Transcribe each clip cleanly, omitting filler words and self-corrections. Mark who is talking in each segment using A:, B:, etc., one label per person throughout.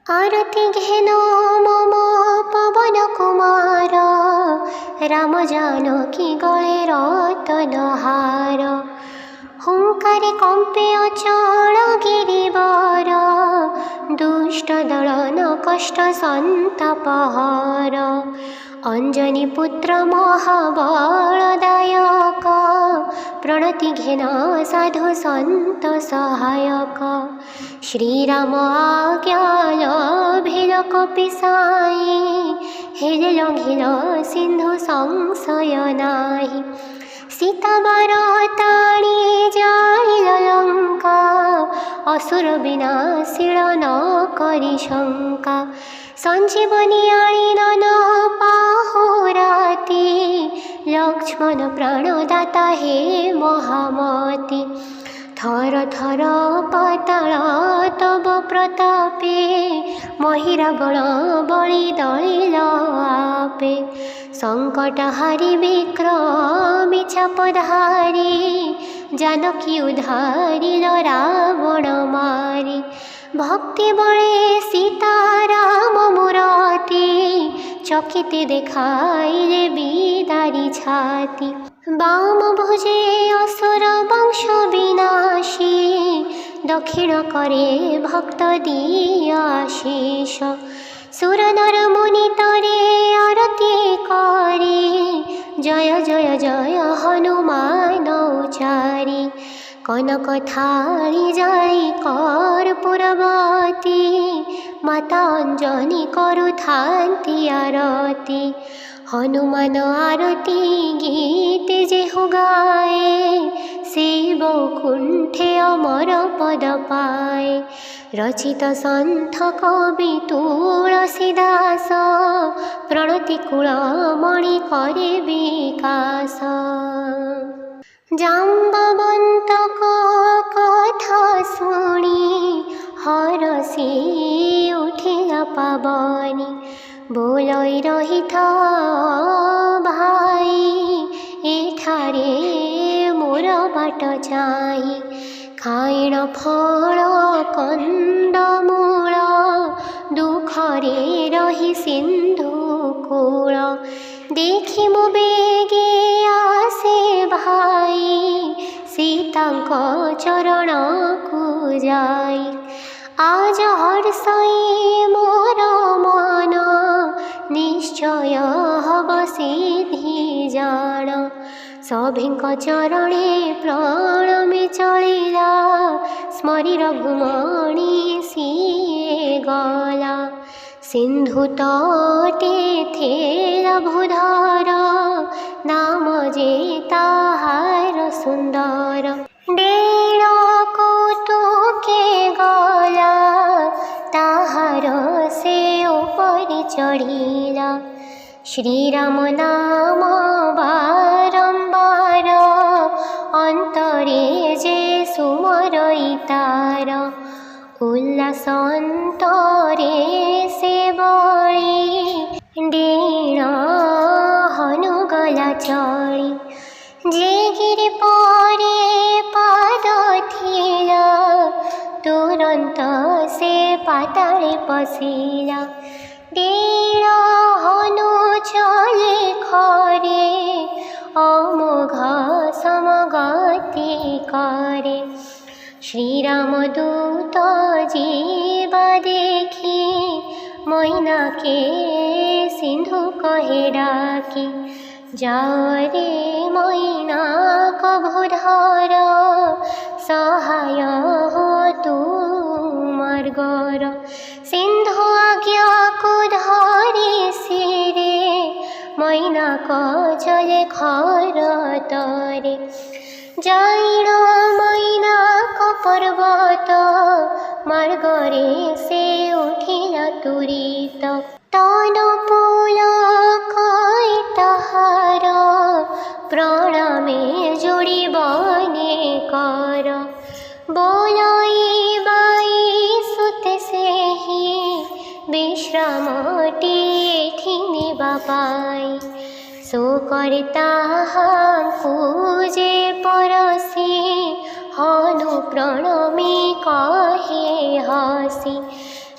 A: आरती घेनो मम पवन कुमार, राम जानकी गले रतनहार। हुंकारे कंपे अचल गिरिवर, दुष्ट दलन कष्ट संतापहार। अंजनी पुत्र महाबलदायक, प्रणति घेन साधु संत सहायक। श्रीराम आज्ञा लभिल कपिसाई, हेले लघिल सिंधु संशय नाही। सीता बारताणी जालिल लंका, असुर विनाशिल न करी शंका। संजीवनी आलिन पाहुराती, लक्ष्मण प्राणदाता हे महामती। थर थर पाताल तब प्रतापे, महिरावण बलि दलिल आपे। संकट हारी विक्रमी चापधारी, जानकी उद्धारिल रावण मारी। भक्ति बले सीताराम मूरति, चकिते देखाइले बिदारी छाती। बाम भुजे असुर वंश विनाशी, दक्षिण करे भक्त दिया आशीष। सुर नर मुनि तरे आरती करे, जय जय जय हनुमान उचारी। कनक थाली जाली कर्पूरवती, माता अंजनी करुथान्ति आरती। हनुमान आरती गीत जेहु गाए, से वैकुंठे अमर पद पाए। रचित सन्थ कवि तुलसीदास, प्रणति कुलमणि करे विकास। जाम्बवंत कथा शुणी, हरषि उठिला पावनी। बोलै रहिथ भाई, एठारे मोर बाट चाहि। खाइण फल कंदमूल, दुखरे रही सिंधु कूल। देखि मो बेगे आसे भाई, सीतांक चरण को जाई। आज हर्षई मोर मन, निश्चय हब सिद्धि जान। सभिंक चरणे प्रणमि चलिला, स्मरि रघुमणि सिए गला। सिंधु तटे थेला भूधर, नाम जे ताहार सुंदर। डेण कौतुके गला, ताहार से ऊपरि चढ़िला। श्रीराम नाम बारंबार, अंतरे जे सुमरई तार। उल्लास अंतरे से बळी, डेण हनुगला चढ़ी। जे गिरि परे पाद थिला, तुरंत से पाताळे पशिला। डेण हनु चले खरे, अमोघ समगति करे। श्रीराम दूत जीवा देखी, मैनाके सिंधु कहे डाकी। जाओ रे मैनाक भूधर, सहाय हो तुमार गर। सिंधु आज्ञा को धरी सिरे, मैनाक चले खर तरे। जाइण मैनाक पर्वत, मार्गरे से उठिला तुरित। तनु पुलक ताहार, प्रणामे जोड़ी बने कर। बोलै बाई सुत सेहि, विश्रामटी एठिनिबा पाई। सो करता पूजे परसी, हनु प्रणमी कहे हसी।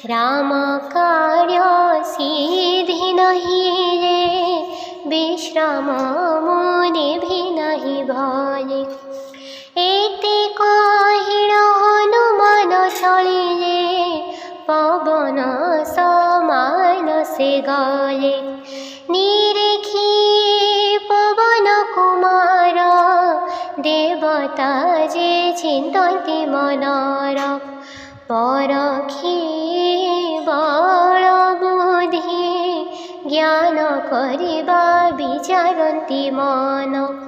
A: राम कार्य सिद्धि नहीं रे, विश्राम मुनि भी नहीं भले। एते कहिल हनुमान चलिले, पवन समान से गले। निरेखी पवन कुमार, देवता जे चिंतन्ति मनर। परखी बल बुद्धि, ज्ञान करिबा विचारन्ति मन।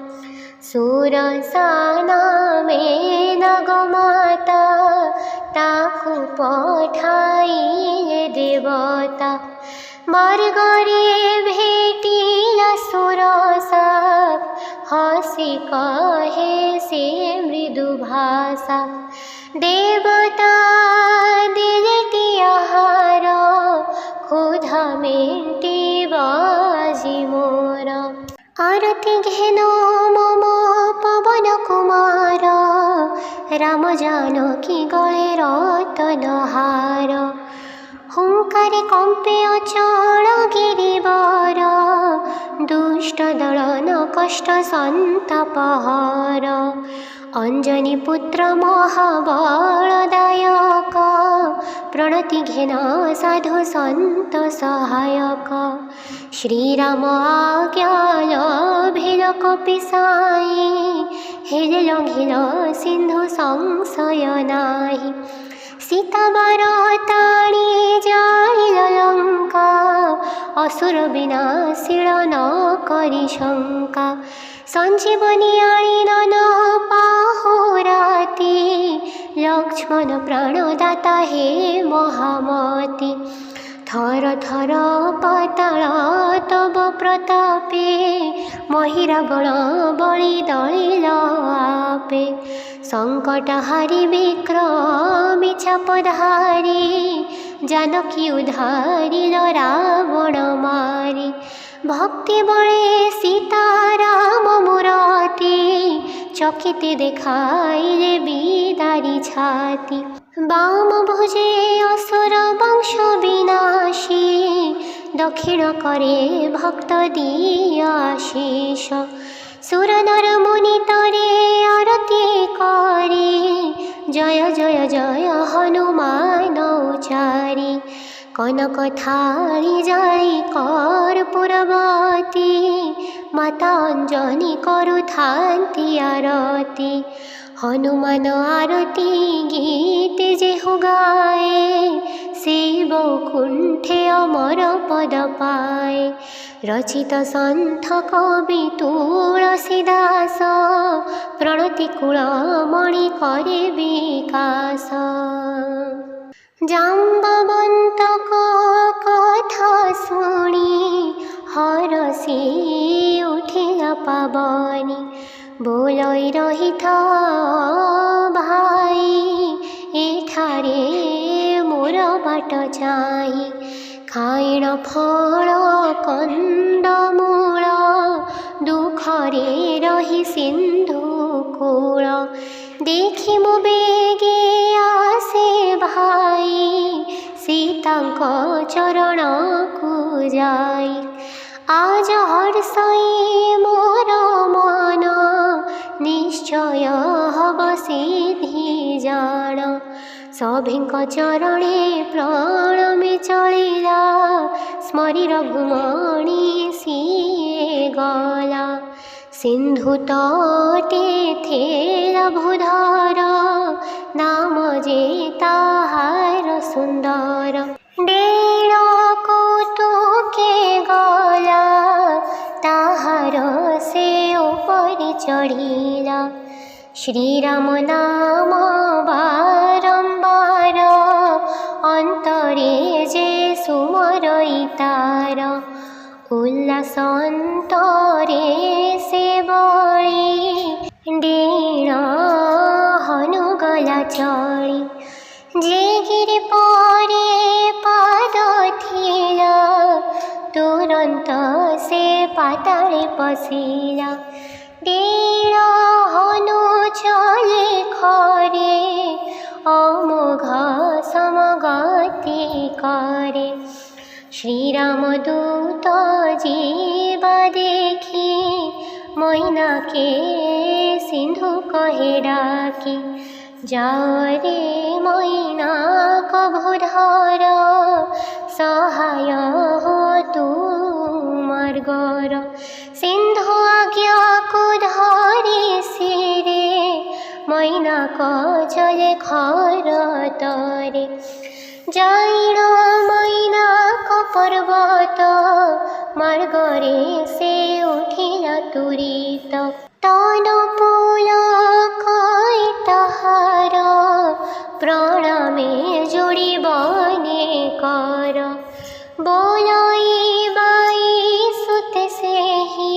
A: सुरसाना मेघमाता, ताकु पठाइले देवता। मार्गरे भेटिला सुरसा, हसी कहे से मृदु भाषा। देवता दिले आहार, क्षुधा मेंटी बाजी मोर। आरती घेनो मम पवन कुमार, राम जानकी गले रतनहार। हुंकारे कंपे अचल गिरिवर, दुष्ट दलन कष्ट संतापहर। अंजनी पुत्र महाबलदायक, प्रणति घेन साधु संत सहायक। श्रीराम आज्ञा लभिल कपिसाई, हेले लंघिल सिंधु संशय नाही। सीता बारताणी जालिल लंका, असुर विनाशिल न करी शंका। संजीवनी आनिलन पाहुराती, लक्ष्मण प्राणदाता हे महामती। थर थर पाताल तब प्रतापे, महिरावण बलि दलिल आपे। संकट हारी विक्रमी चापधारी, जानकी उद्धारिल रावण मारी। भक्ति बळे सीताराम मूरति, चकिते देखाइले बिदारी छाती। बाम भुजे असुर वंश विनाशी, दक्षिण करे भक्त दिय आशीष। सुर नर मुनि तरे आरती करे, जय जय जय हनुमान उचारी। कनक थाली जाई कर्पूरवती, माता अंजनी करुथान्ति आरती। हनुमान आरती गीत जेहु गाए, से वैकुंठे अमर पद पाए। रचित सन्थ कवि तुलसीदास, प्रणति कुलमणि करे विकास। जाम्बवंत कथा शुणी, हरषि उठिला पावनी। बोलै रहिथ भाई, एठारे मोर बाट चाहि। खाइण फल कंदमूल, दुखरे रही सिंधु कूल। देखि मु बेगे आसे भाई, सीतांक चरण को जाई। आज हर्षई मोर मन, निश्चय हब सिद्धि जान। सभिंक चरणे प्रणमि चलिला, स्मरि रघुमणि सिए गला। सिंधु तटे थेला भूधर, नाम जे ताहार सुंदर। डेढ़ कौतुके गला, ताहार से ऊपर चढ़िला। श्रीराम नाम बारंबार, अंतरे जे सुमरई तार। उल्लास अंतरे से बळी, डेढ़ हनुगला चढ़ी। जे गिरि परे पाद थिला, तुरंत से पाताले पशिला। डेढ़ हनु चले खरे, অমোঘ সমগতি করে। শ্রীরামদূত জীবা দেখি মৈনাকে সিন্ধু কহে ডাকি, যাও রে মৈনাক ভূধর সহায় হো তুমার গর। সিন্ধু আজ্ঞাকু ধরি শিরে মৈনাক চলে খর তরে। যাইল মৈনাক পর্বত মার্গরে সে উঠিলা তুরিত। তনু পুলক তাহার প্রণামে জুড়িবনে কর। বলই বাই সুতে সেহি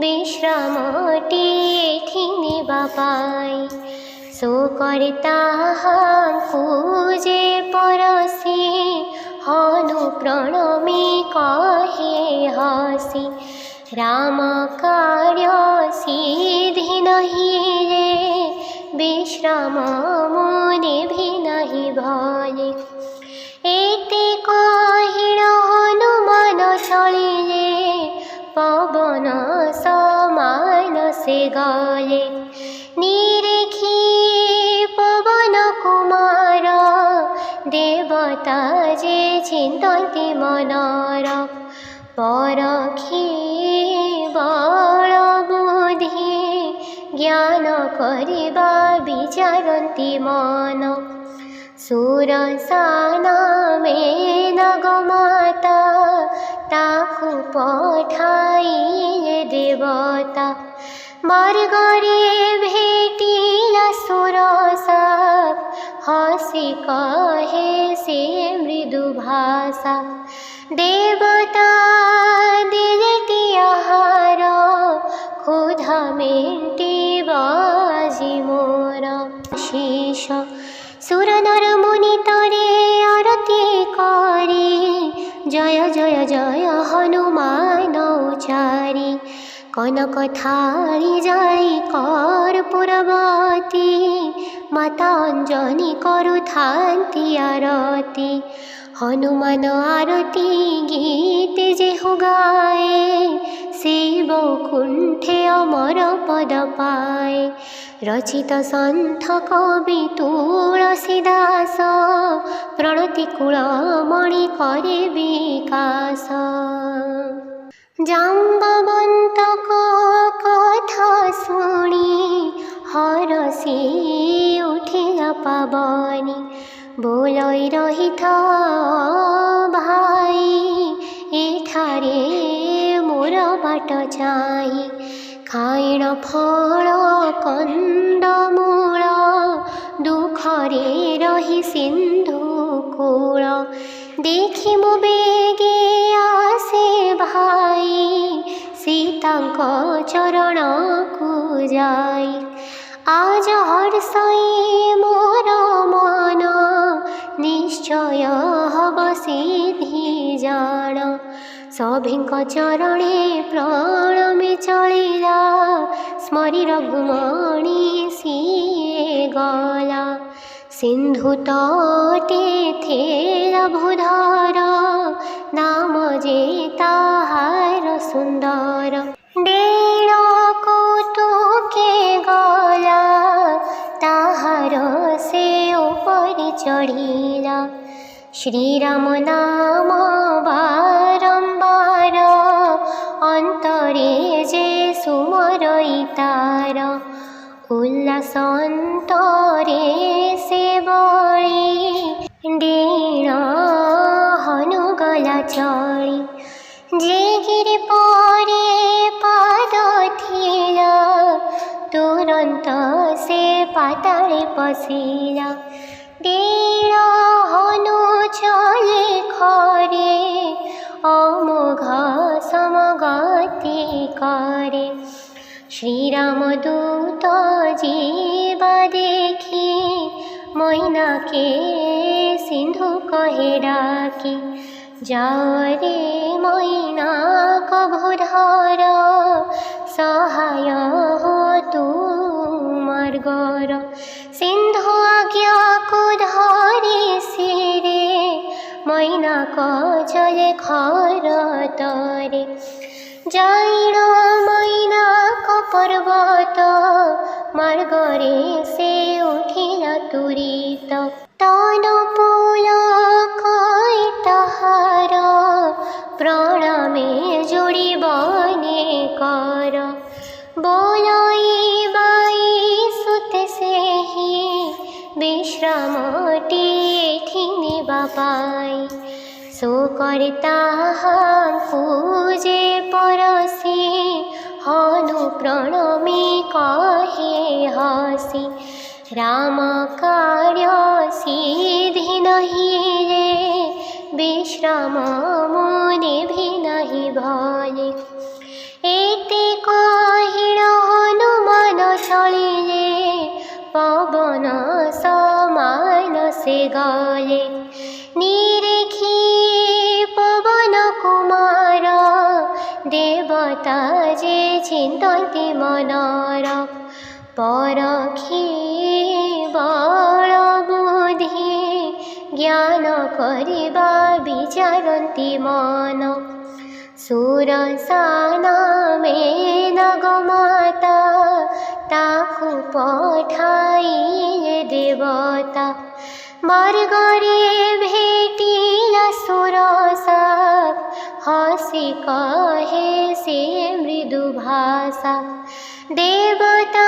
A: বিশ্রামটি এঠি নেবা পাই। শোকরে তাহাঙ্কু যে পরশি হনু প্রণমে কহে হসি। রাম কার্য সিদ্ধি নহি রে বিশ্রাম মুনি ভি নাহি ভলে। এতে কহিল হনুমান চলিলে পবন সমান সে গলে। নিরেখি পবন কুমার দেবতা যে চিন্তন্তি মনর। পরখি বল বুদ্ধি জ্ঞান করিবা বিচারন্তি মন। সুরসানা মেনগমাতা তাকু পঠাইলে দেবতা। মার্গরে ভেটিলা সুরসা হসি কহে সে মৃদু ভাষা। দেবতা দিলেটি আহার ক্ষুধা মেটি বাজি মোর। শেষ সুরনর মুনি তরে আরতি করে জয় জয় জয় হনুমান উচারি। কনক থাଳି জাଳି কর্পূরবতী মাতা অঞ্জনি করুথাନ୍ତି আরতি। হনুমান আরতি গীতে যেহু গায়ে সে বৈকুণ্ঠে অমর পদ পায়। রচিত সন্থ কবি তুলসীদাস প্রণতি কুলমণি করে বিকাশ। জাম্ববন্তক কথা শুনি হরষি উঠিলা পাবনি। ବୋଲଇ ରହିଥ ଭାଇ ଏଠାରେ ମୋର ବାଟ ଚାହିଁ। ଖାଇଣ ଫଳ କନ୍ଦମୂଳ ଦୁଃଖରେ ରହି ସିନ୍ଧୁ କୂଳ। ଦେଖି ମୁଁ ବେଗେ ଆସେ ଭାଇ ସୀତାଙ୍କ ଚରଣକୁ ଯାଇ। আজ হর্ষই মোর মন নিশ্চয় হব সিদ্ধি জাণ। সভিଙ୍କ চরণে প্রণমে চলিলা স্মরি রঘুমণি সিয়ে গলা। সিন্ধু তটে থেলা ভূধর নাম যে তাহার সুন্দর। ডেড় কৌতুকে গলা তাহার সে উপরে চড়িলা। শ্রীরাম নাম বারম্বার অন্তরে যে সুমরই তার। উল্লাস অন্তরে সে বলি ডেড় হনু গলা চড়ি। যে গিরি পরে পাদ থিলা তুরন্ত সে পাতালে পশিলা। ডেড় হনু চলে খরে অমোঘ সমগতি করে। শ্রীরামদূত জীবা দেখি মৈনাকে সিন্ধু কহে ডাকি। যাও রে মৈনাক ভূধর সহায় হো তুমার গর। সিন্ধু আজ্ঞা चले खर तरे जाइण मैनाक पर्वत मार्गरे से उठिला तुरित तन पुलक ताहार प्रणामे जोड़िबने कर बोलाई बाई सुते से ही विश्रामटी एठी बापाई सो करता पूजे परसी हनु प्रणमी कहे हसी राम कार्य सिद्धि नहीं रे विश्राम मुनि भी नहीं भले एते कहिण हनुमान चलिले पवन समान से गले निरेखी पवन कुमार देवता जे चिंतन्ति मनर परखी बल बुद्धि ज्ञान करिबा विचारन्ति मन सुरसाना मेनग माता ताकु पठाइले देवता मार्गरे भेटिला सुरसा हसी कहे से मृदु भाषा देवता